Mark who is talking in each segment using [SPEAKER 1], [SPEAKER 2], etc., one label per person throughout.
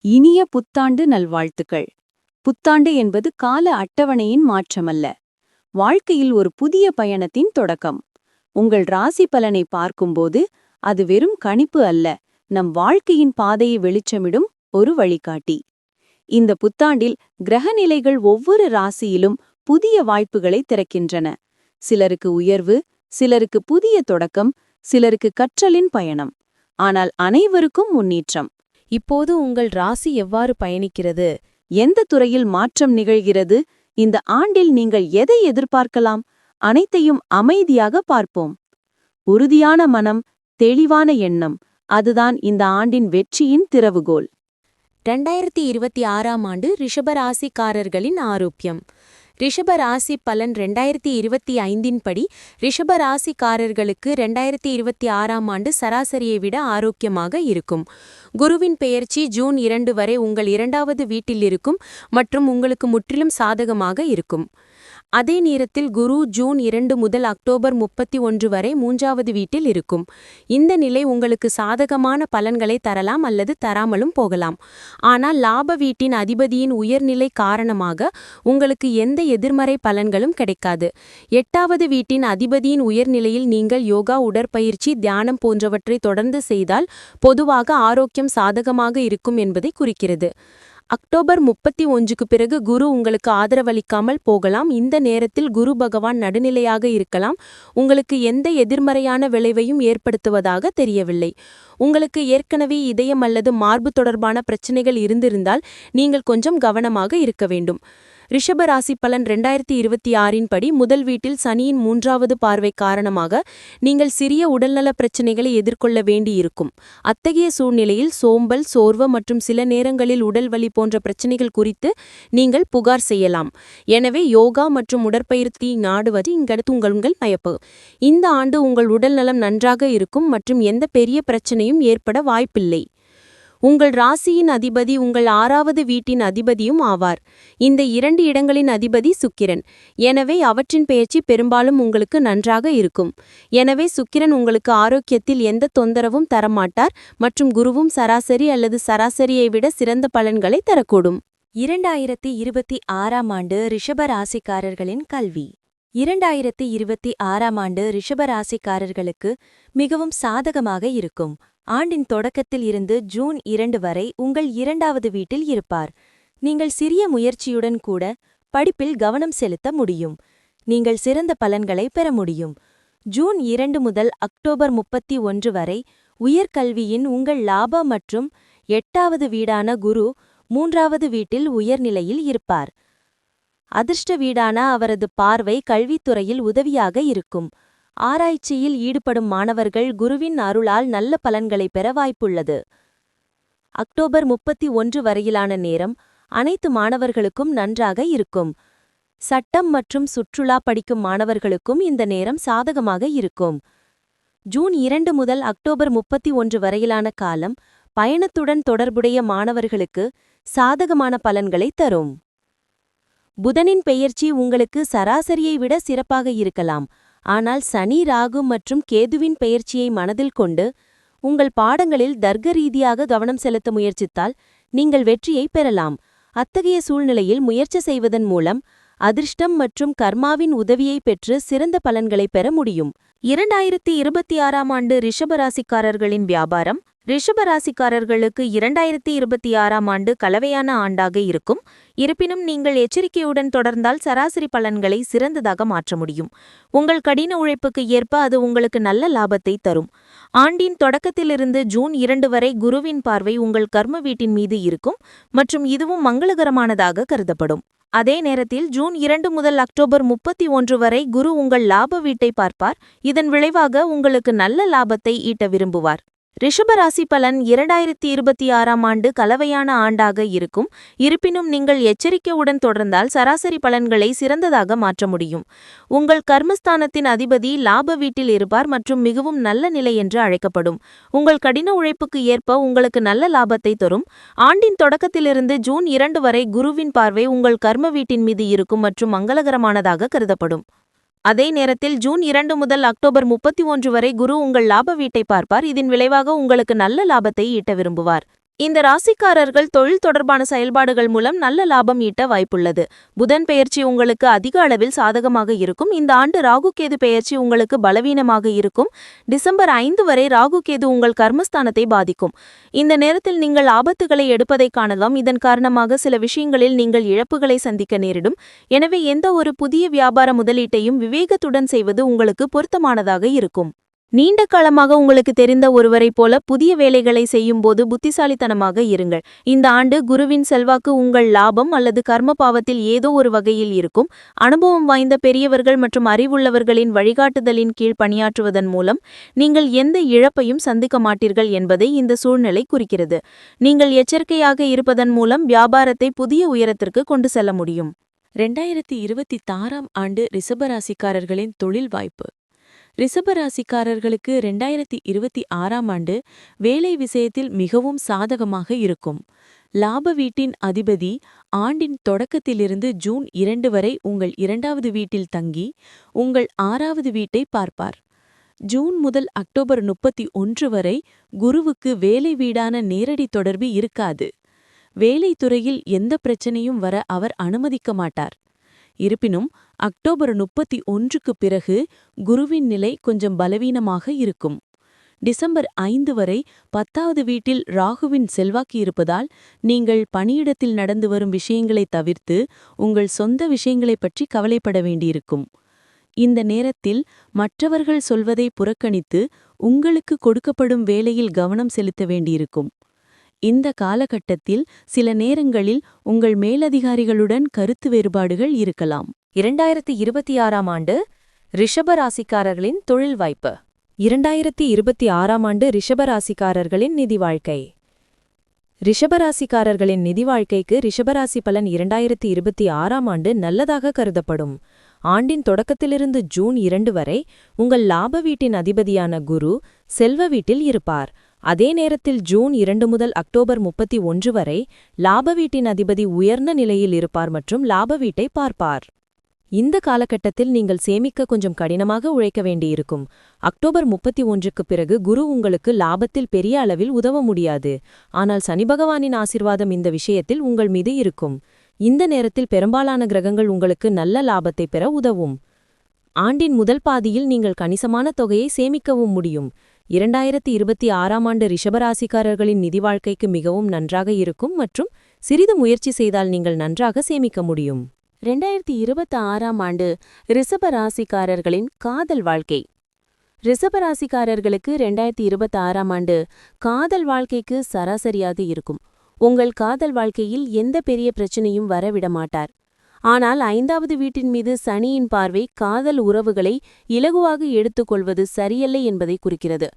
[SPEAKER 1] இனிய புத்தாண்டு நல்வாழ்த்துக்கள். புத்தாண்டு என்பது கால அட்டவணையின் மாற்றமல்ல, வாழ்க்கையில் ஒரு புதிய பயணத்தின் தொடக்கம். உங்கள் ராசி பலனை பார்க்கும்போது அது வெறும் கணிப்பு அல்ல, நம் வாழ்க்கையின் பாதையை வெளிச்சமிடும் ஒரு வழிகாட்டி. இந்த புத்தாண்டில் கிரகநிலைகள் ஒவ்வொரு ராசியிலும் புதிய வாய்ப்புகளை திறக்கின்றன. சிலருக்கு உயர்வு, சிலருக்கு புதிய தொடக்கம், சிலருக்கு கற்றலின் பயணம். ஆனால் அனைவருக்கும் முன்னேற்றம். இப்போது உங்கள் ராசி எவ்வாறு பயணிக்கிறது? எந்த துறையில் மாற்றம் நிகழ்கிறது? இந்த ஆண்டில் நீங்கள் எதை எதிர்பார்க்கலாம்? அனைத்தையும் அமைதியாக பார்ப்போம். உறுதியான மனம், தெளிவான எண்ணம், அதுதான் இந்த ஆண்டின் வெற்றியின் திறவுகோல்.
[SPEAKER 2] 2026ஆம் ஆண்டு ரிஷபராசிக்காரர்களின் ஆரோக்கியம். ரிஷபராசி பலன் 2025 படி ரிஷபராசிக்காரர்களுக்கு 2026ஆம் ஆண்டு சராசரியை விட ஆரோக்கியமாக இருக்கும். குருவின் பெயர்ச்சி ஜூன் 2 வரை உங்கள் 2வது வீட்டில் இருக்கும் மற்றும் உங்களுக்கு முற்றிலும் சாதகமாக இருக்கும். அதே நேரத்தில் குரு ஜூன் 2 முதல் அக்டோபர் 31 வரை 3வது வீட்டில் இருக்கும். இந்த நிலை உங்களுக்கு சாதகமான பலன்களை தரலாம் அல்லது தராமலும் போகலாம். ஆனால் லாப வீட்டின் அதிபதியின் உயர்நிலை காரணமாக உங்களுக்கு எந்த எதிர்மறை பலன்களும் கிடைக்காது. 8வது வீட்டின் அதிபதியின் உயர்நிலையில் நீங்கள் யோகா, உடற்பயிற்சி, தியானம் போன்றவற்றை தொடர்ந்து செய்தால் பொதுவாக ஆரோக்கியம் சாதகமாக இருக்கும் என்பதை குறிக்கிறது. அக்டோபர் 31க்கு பிறகு குரு உங்களுக்கு ஆதரவளிக்காமல் போகலாம். இந்த நேரத்தில் குரு பகவான் நடுநிலையாக இருக்கலாம், உங்களுக்கு எந்த எதிர்மறையான விளைவையும் ஏற்படுத்துவதாக தெரியவில்லை. உங்களுக்கு ஏற்கனவே இதயம் அல்லது மார்பு தொடர்பான பிரச்சனைகள் இருந்திருந்தால் நீங்கள் கொஞ்சம் கவனமாக இருக்க வேண்டும். ரிஷபராசி பலன் 2026 படி முதல் வீட்டில் சனியின் 3வது பார்வை காரணமாக நீங்கள் சிறிய உடல்நல பிரச்சனைகளை எதிர்கொள்ள வேண்டியிருக்கும். அத்தகைய சூழ்நிலையில் சோம்பல், சோர்வு மற்றும் சில நேரங்களில் உடல் வலி போன்ற பிரச்சனைகள் குறித்து நீங்கள் புகார் செய்யலாம். எனவே யோகா மற்றும் உடற்பயிற்சி நாடுவது இங்கடுத்து உங்கள் மயப்பு. இந்த ஆண்டு உங்கள் உடல்நலம் நன்றாக இருக்கும் மற்றும் எந்த பெரிய பிரச்சனையும் ஏற்பட வாய்ப்பில்லை. உங்கள் ராசியின் அதிபதி உங்கள் 6வது வீட்டின் அதிபதியும் ஆவார். இந்த 2 இடங்களின் அதிபதி சுக்கிரன். எனவே அவற்றின் பெயர்ச்சி பெரும்பாலும் உங்களுக்கு நன்றாக இருக்கும். எனவே சுக்கிரன் உங்களுக்கு ஆரோக்கியத்தில் எந்த தொந்தரவும் தரமாட்டார் மற்றும் குருவும் சராசரி அல்லது சராசரியை விட சிறந்த பலன்களை தரக்கூடும்.
[SPEAKER 3] 2026ஆம் ஆண்டு ரிஷபராசிக்காரர்களின் கல்வி. 2026ஆம் ஆண்டு ரிஷபராசிக்காரர்களுக்கு மிகவும் சாதகமாக இருக்கும். ஆண்டின் தொடக்கத்தில் இருந்து ஜூன் 2 வரை உங்கள் 2வது வீட்டில் இருப்பார். நீங்கள் சிறிய முயற்சியுடன் கூட படிப்பில் கவனம் செலுத்த முடியும். நீங்கள் சிறந்த பலன்களை பெற முடியும். ஜூன் 2 முதல் அக்டோபர் 31 வரை உயர்கல்வியின் உங்கள் லாப மற்றும் 8வது வீடான குரு 3வது வீட்டில் உயர்நிலையில் இருப்பார். அதிர்ஷ்ட வீடான அவரது பார்வை கல்வித்துறையில் உதவியாக இருக்கும். ஆராய்ச்சியில் ஈடுபடும் மாணவர்கள் குருவின் அருளால் நல்ல பலன்களை பெற வாய்ப்புள்ளது. அக்டோபர் 31 வரையிலான நேரம் அனைத்து மாணவர்களுக்கும் நன்றாக இருக்கும். சட்டம் மற்றும் சுற்றுலா படிக்கும் மாணவர்களுக்கும் இந்த நேரம் சாதகமாக இருக்கும். ஜூன் 2 முதல் அக்டோபர் 31 வரையிலான காலம் பயணத்துடன் தொடர்புடைய மாணவர்களுக்கு சாதகமான பலன்களை தரும். புதனின் பெயர்ச்சி உங்களுக்கு சராசரியை விட சிறப்பாக இருக்கலாம். ஆனால் சனி, ராகு மற்றும் கேதுவின் பெயர்ச்சியை மனதில் கொண்டு உங்கள் பாடங்களில் தர்க்க ரீதியாக கவனம் செலுத்த முயற்சித்தால் நீங்கள் வெற்றியை பெறலாம். அத்தகைய சூழ்நிலையில் முயற்சி செய்வதன் மூலம் அதிர்ஷ்டம் மற்றும் கர்மாவின் உதவியை பெற்று சிறந்த பலன்களை பெற முடியும்.
[SPEAKER 2] 2026ஆம் ஆண்டு ரிஷபராசிக்காரர்களின் வியாபாரம். ரிஷபராசிக்காரர்களுக்கு 2026ஆம் ஆண்டு கலவையான ஆண்டாக இருக்கும். இருப்பினும் நீங்கள் எச்சரிக்கையுடன் தொடர்ந்தால் சராசரி பலன்களை சிறந்ததாக மாற்ற முடியும். உங்கள் கடின உழைப்புக்கு ஏற்ப அது உங்களுக்கு நல்ல லாபத்தை தரும். ஆண்டின் தொடக்கத்திலிருந்து ஜூன் 2 வரை குருவின் பார்வை உங்கள் கர்ம வீட்டின் மீது இருக்கும் மற்றும் இதுவும் மங்களகரமானதாக கருதப்படும். அதே நேரத்தில் ஜூன் 2 முதல் அக்டோபர் 31 வரை குரு உங்கள் லாப வீட்டை பார்ப்பார். இதன் விளைவாக உங்களுக்கு நல்ல லாபத்தை ஈட்ட விரும்புவார். ரிஷபராசி பலன் 2026ஆம் ஆண்டு கலவையான ஆண்டாக இருக்கும். இருப்பினும் நீங்கள் எச்சரிக்கையுடன் தொடர்ந்தால் சராசரி பலன்களை சிறந்ததாக மாற்ற முடியும். உங்கள் கர்மஸ்தானத்தின் அதிபதி லாப வீட்டில் இருப்பார் மற்றும் மிகவும் நல்ல நிலை என்று அழைக்கப்படும். உங்கள் கடின உழைப்புக்கு ஏற்ப உங்களுக்கு நல்ல லாபத்தை தரும். ஆண்டின் தொடக்கத்திலிருந்து ஜூன் 2 வரை குருவின் பார்வை உங்கள் கர்ம வீட்டின் மீது இருக்கும் மற்றும் மங்களகரமானதாக கருதப்படும். அதே நேரத்தில் ஜூன் 2 முதல் அக்டோபர் 31 வரை குரு உங்கள் லாப வீட்டை பார்ப்பார். இதன் விளைவாக உங்களுக்கு நல்ல லாபத்தை ஈட்ட விரும்புவார். இந்த ராசிக்காரர்கள் தொழில் தொடர்பான செயல்பாடுகள் மூலம் நல்ல லாபம் ஈட்ட வாய்ப்புள்ளது. புதன் பெயர்ச்சி உங்களுக்கு அதிக அளவில் சாதகமாக இருக்கும். இந்த ஆண்டு ராகுகேது பெயர்ச்சி உங்களுக்கு பலவீனமாக இருக்கும். டிசம்பர் 5 வரை ராகுகேது உங்கள் கர்மஸ்தானத்தை பாதிக்கும். இந்த நேரத்தில் நீங்கள் ஆபத்துகளை எடுப்பதை காணலாம். இதன் காரணமாக சில விஷயங்களில் நீங்கள் இழப்புகளை சந்திக்க நேரிடும். எனவே எந்த ஒரு புதிய வியாபார முதலீட்டையும் விவேகத்துடன் செய்வது உங்களுக்கு பொருத்தமானதாக இருக்கும். நீண்ட காலமாக உங்களுக்கு தெரிந்த ஒருவரைப் போல புதிய வேலைகளை செய்யும்போது புத்திசாலித்தனமாக இருங்கள். இந்த ஆண்டு குருவின் செல்வாக்கு உங்கள் லாபம் அல்லது கர்ம பாவத்தில் ஏதோ ஒரு வகையில் இருக்கும். அனுபவம் வாய்ந்த பெரியவர்கள் மற்றும் அறிவுள்ளவர்களின் வழிகாட்டுதலின் கீழ் பணியாற்றுவதன் மூலம் நீங்கள் எந்த இழப்பையும் சந்திக்க மாட்டீர்கள் என்பதை இந்த சூழ்நிலை குறிக்கிறது. நீங்கள் எச்சரிக்கையாக இருப்பதன் மூலம் வியாபாரத்தை புதிய உயரத்திற்கு கொண்டு செல்ல முடியும்.
[SPEAKER 4] 2026ஆம் ஆண்டு ரிஷபராசிக்காரர்களின் தொழில் வாய்ப்பு. ரிஷபராசிக்காரர்களுக்கு 2026ஆம் ஆண்டு வேலை விஷயத்தில் மிகவும் சாதகமாக இருக்கும். லாப வீட்டின் அதிபதி ஆண்டின் தொடக்கத்திலிருந்து ஜூன் 2 வரை உங்கள் 2வது வீட்டில் தங்கி உங்கள் 6வது வீட்டை பார்ப்பார். ஜூன் முதல் அக்டோபர் 31 வரை குருவுக்கு வேலை வீடான நேரடி தொடர்பு இருக்காது. வேலைத்துறையில் எந்த பிரச்சனையும் வர அவர் அனுமதிக்க மாட்டார். இருப்பினும் அக்டோபர் 31க்கு பிறகு குருவின் நிலை கொஞ்சம் பலவீனமாக இருக்கும். டிசம்பர் 5 வரை 10வது வீட்டில் ராகுவின் செல்வாக்கு இருப்பதால் நீங்கள் பணியிடத்தில் நடந்து வரும் விஷயங்களை தவிர்த்து உங்கள் சொந்த விஷயங்களைப் பற்றி கவலைப்பட வேண்டியிருக்கும். இந்த நேரத்தில் மற்றவர்கள் சொல்வதை புறக்கணித்து உங்களுக்கு கொடுக்கப்படும் வேலையில் கவனம் செலுத்த வேண்டியிருக்கும். இந்த காலகட்டத்தில் சில நேரங்களில் உங்கள் மேலதிகாரிகளுடன் கருத்து வேறுபாடுகள் இருக்கலாம்.
[SPEAKER 3] 2026ஆம் ஆண்டு ரிஷபராசிக்காரர்களின் தொழில் வாய்ப்பு. 2026ஆம் ஆண்டு ரிஷபராசிக்காரர்களின் நிதி வாழ்க்கை. ரிஷபராசிக்காரர்களின் நிதி வாழ்க்கைக்கு ரிஷபராசி பலன் 2026ஆம் ஆண்டு நல்லதாக கருதப்படும். ஆண்டின் தொடக்கத்திலிருந்து ஜூன் 2 வரை உங்கள் லாப வீட்டின் அதிபதியான குரு செல்வ வீட்டில் இருப்பார். அதே நேரத்தில் ஜூன் 2 முதல் அக்டோபர் 31 வரை லாப வீட்டின் அதிபதி உயர்ந்த நிலையில் இருப்பார் மற்றும் லாப வீட்டை பார்ப்பார். இந்த காலகட்டத்தில் நீங்கள் சேமிக்க கொஞ்சம் கடினமாக உழைக்க வேண்டியிருக்கும். அக்டோபர் 31க்கு பிறகு குரு உங்களுக்கு லாபத்தில் பெரிய அளவில் உதவ முடியாது. ஆனால் சனி பகவானின் ஆசீர்வாதம் இந்த விஷயத்தில் உங்கள் மீது இருக்கும். இந்த நேரத்தில் பெரும்பாலான கிரகங்கள் உங்களுக்கு நல்ல லாபத்தை பெற உதவும். ஆண்டின் முதல் பாதியில் நீங்கள் கணிசமான தொகையை சேமிக்கவும் முடியும். 2026ஆம் ஆண்டு ரிஷபராசிக்காரர்களின் நிதி வாழ்க்கைக்கு மிகவும் நன்றாக இருக்கும் மற்றும் சிறிது முயற்சி செய்தால் நீங்கள் நன்றாக சேமிக்க முடியும்.
[SPEAKER 2] 2026ஆம் ஆண்டு ரிஷபராசிக்காரர்களின் காதல் வாழ்க்கை. ரிஷபராசிக்காரர்களுக்கு 2026ஆம் ஆண்டு காதல் வாழ்க்கைக்கு சராசரியாக இருக்கும். உங்கள் காதல் வாழ்க்கையில் எந்த பெரிய பிரச்சனையும் வரவிட மாட்டார். ஆனால் 5வது வீட்டின் மீது சனியின் பார்வை காதல் உறவுகளை இலகுவாக எடுத்துக்கொள்வது சரியல்ல என்பதை குறிக்கிறது.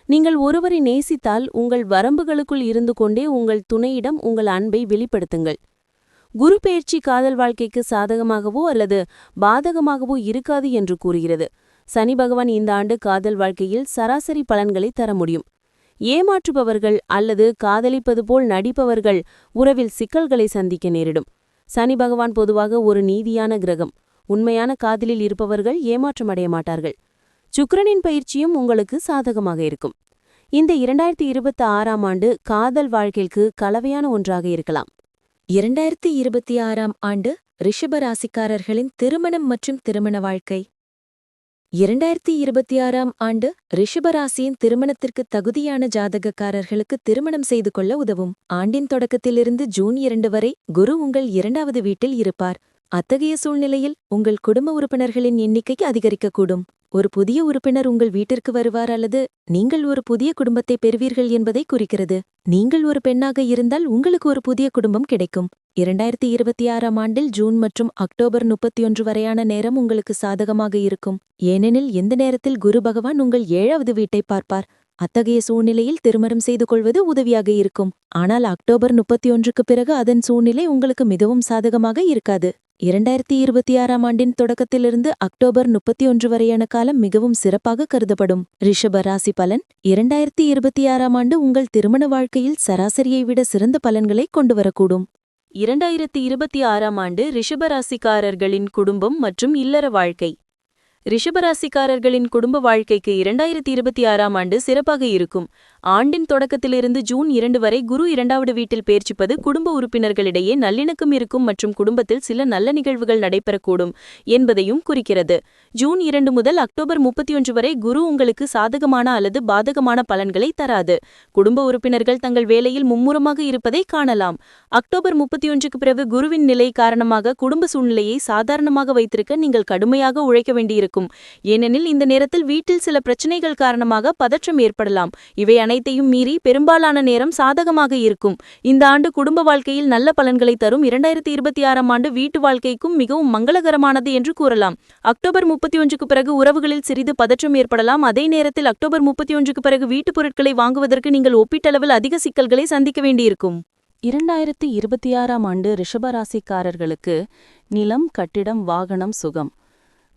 [SPEAKER 2] நீங்கள் ஒருவரை நேசித்தால் உங்கள் வரம்புகளுக்குள் இருந்து கொண்டே உங்கள் துணையிடம் உங்கள் அன்பை வெளிப்படுத்துங்கள். குரு பெயர்ச்சி காதல் வாழ்க்கைக்கு சாதகமாகவோ அல்லது பாதகமாகவோ இருக்காது என்று கூறுகிறது. சனி பகவான் இந்த ஆண்டு காதல் வாழ்க்கையில் சராசரி பலன்களை தர முடியும். ஏமாற்றுபவர்கள் அல்லது காதலிப்பது போல் நடிப்பவர்கள் உறவில் சிக்கல்களை சந்திக்க நேரிடும். சனி பகவான் பொதுவாக ஒரு நீதியான கிரகம். உண்மையான காதலில் இருப்பவர்கள் ஏமாற்றமடைய மாட்டார்கள். சுக்கிரனின் பயிற்சியும் உங்களுக்கு சாதகமாக இருக்கும். இந்த 2026ஆம் ஆண்டு காதல் வாழ்க்கைக்கு கலவையான ஒன்றாக இருக்கலாம்.
[SPEAKER 3] 2026ஆம் ஆண்டு ரிஷபராசிக்காரர்களின் திருமணம் மற்றும் திருமண வாழ்க்கை. 2026ஆம் ஆண்டு ரிஷபராசியின் திருமணத்திற்கு தகுதியான ஜாதகக்காரர்களுக்கு திருமணம் செய்து கொள்ள உதவும். ஆண்டின் தொடக்கத்திலிருந்து ஜூன் 2 வரை குரு உங்கள் 2வது வீட்டில் இருப்பார். அத்தகைய சூழ்நிலையில் உங்கள் குடும்ப உறுப்பினர்களின் எண்ணிக்கை அதிகரிக்கக்கூடும். ஒரு புதிய உறுப்பினர் உங்கள் வீட்டிற்கு வருவார் அல்லது நீங்கள் ஒரு புதிய குடும்பத்தை பெறுவீர்கள் என்பதை குறிக்கிறது. நீங்கள் ஒரு பெண்ணாக இருந்தால் உங்களுக்கு ஒரு புதிய குடும்பம் கிடைக்கும். 2026ஆம் ஆண்டில் ஜூன் மற்றும் அக்டோபர் 31 வரையான நேரம் உங்களுக்கு சாதகமாக இருக்கும். ஏனெனில் எந்த நேரத்தில் குரு பகவான் உங்கள் 7வது வீட்டை பார்ப்பார். அத்தகைய சூழ்நிலையில் திருமணம் செய்து கொள்வது உதவியாக இருக்கும். ஆனால் அக்டோபர் 31க்கு பிறகு அதன் சூழ்நிலை உங்களுக்கு மிகவும் சாதகமாக இருக்காது. 2026ஆம் ஆண்டின் தொடக்கத்திலிருந்து அக்டோபர் 31 வரையான காலம் மிகவும் சிறப்பாக கருதப்படும். ரிஷப ராசி பலன். 2026ஆம் ஆண்டு உங்கள் திருமண வாழ்க்கையில் சராசரியை விட சிறந்த பலன்களை கொண்டு வரக்கூடும்.
[SPEAKER 2] 2026ஆம் ஆண்டு ரிஷபராசிக்காரர்களின் குடும்பம் மற்றும் இல்லற வாழ்க்கை.
[SPEAKER 3] ரிஷபராசிக்காரர்களின் குடும்ப வாழ்க்கைக்கு 2026ஆம் ஆண்டு சிறப்பாக இருக்கும். ஆண்டின் தொடக்கத்திலிருந்து ஜூன் 2 வரை குரு 2வது வீட்டில் பெயர்ச்சிப்பது குடும்ப உறுப்பினர்களிடையே நல்லிணக்கம் இருக்கும் மற்றும் குடும்பத்தில் சில நல்ல நிகழ்வுகள் நடைபெறக்கூடும் என்பதையும் குறிக்கிறது. ஜூன் 2 முதல் அக்டோபர் 31 வரை குரு உங்களுக்கு சாதகமான அல்லது பாதகமான பலன்களை தராது. குடும்ப உறுப்பினர்கள் தங்கள் வேலையில் மும்முரமாக இருப்பதை காணலாம். அக்டோபர் 31க்கு பிறகு குருவின் நிலை காரணமாக குடும்ப சூழ்நிலையை சாதாரணமாக வைத்திருக்க நீங்கள் கடுமையாக உழைக்க வேண்டியிருக்கும். ஏனெனில் இந்த நேரத்தில் வீட்டில் சில பிரச்சனைகள் காரணமாக பதற்றம் ஏற்படலாம். இவை அனைத்தையும் மீறி பெரும்பாலான நேரம் சாதகமாக இருக்கும். இந்த ஆண்டு குடும்ப வாழ்க்கையில் நல்ல பலன்களை தரும். 2026ஆம் ஆண்டு வீட்டு வாழ்க்கைக்கும் மிகவும் மங்களகரமானது என்று கூறலாம். அக்டோபர் 31க்கு பிறகு உறவுகளில் சிறிது பதற்றம் ஏற்படலாம். அதே நேரத்தில் அக்டோபர் 31க்கு பிறகு வீட்டுப் பொருட்களை வாங்குவதற்கு நீங்கள் ஒப்பீட்டளவில் அதிக சிக்கல்களை சந்திக்க வேண்டியிருக்கும்.
[SPEAKER 1] 2026ஆம் ஆண்டு ரிஷபராசிக்காரர்களுக்கு நிலம், கட்டிடம், வாகனம், சுகம்.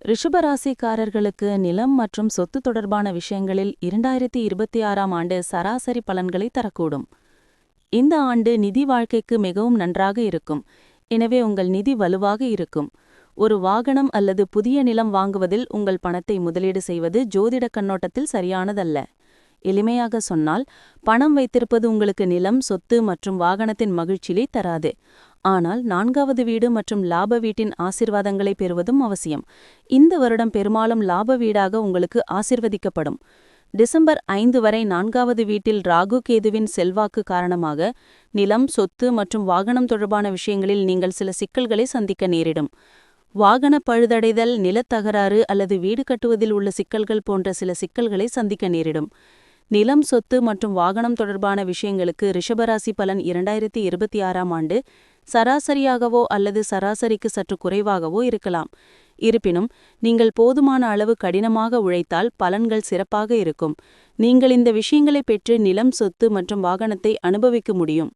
[SPEAKER 1] ரிஷபராசிக்காரர்களுக்கு நிலம் மற்றும் சொத்து தொடர்பான விஷயங்களில் 2026ஆம் ஆண்டு சராசரி பலன்களை தரக்கூடும். இந்த ஆண்டு நிதி வாழ்க்கைக்கு மிகவும் நன்றாக இருக்கும். எனவே உங்கள் நிதி வலுவாக இருக்கும். ஒரு வாகனம் அல்லது புதிய நிலம் வாங்குவதில் உங்கள் பணத்தை முதலீடு செய்வது ஜோதிட கண்ணோட்டத்தில் சரியானதல்ல. எளிமையாக சொன்னால், பணம் வைத்திருப்பது உங்களுக்கு நிலம், சொத்து மற்றும் வாகனத்தின் மகிழ்ச்சியை தராது. ஆனால் 4வது வீடு மற்றும் லாப வீட்டின் ஆசிர்வாதங்களை பெறுவதும் அவசியம். இந்த வருடம் பெரும்பாலும் லாப வீடாக உங்களுக்கு ஆசிர்வதிக்கப்படும். டிசம்பர் 5 வரை 4வது வீட்டில் ராகு கேதுவின் செல்வாக்கு காரணமாக நிலம், சொத்து மற்றும் வாகனம் தொடர்பான விஷயங்களில் நீங்கள் சில சிக்கல்களை சந்திக்க நேரிடும். வாகன பழுதடைதல், நிலத்தகராறு அல்லது வீடு கட்டுவதில் உள்ள சிக்கல்கள் போன்ற சில சிக்கல்களை சந்திக்க நேரிடும். நிலம், சொத்து மற்றும் வாகனம் தொடர்பான விஷயங்களுக்கு ரிஷபராசி பலன் 2026ஆம் ஆண்டு சராசரியாகவோ அல்லது சராசரிக்கு சற்று குறைவாகவோ இருக்கலாம். இருப்பினும் நீங்கள் போதுமான அளவு கடினமாக உழைத்தால் பலன்கள் சிறப்பாக இருக்கும். நீங்கள் இந்த விஷயங்களை பெற்று நிலம், சொத்து மற்றும் வாகனத்தை அனுபவிக்க முடியும்.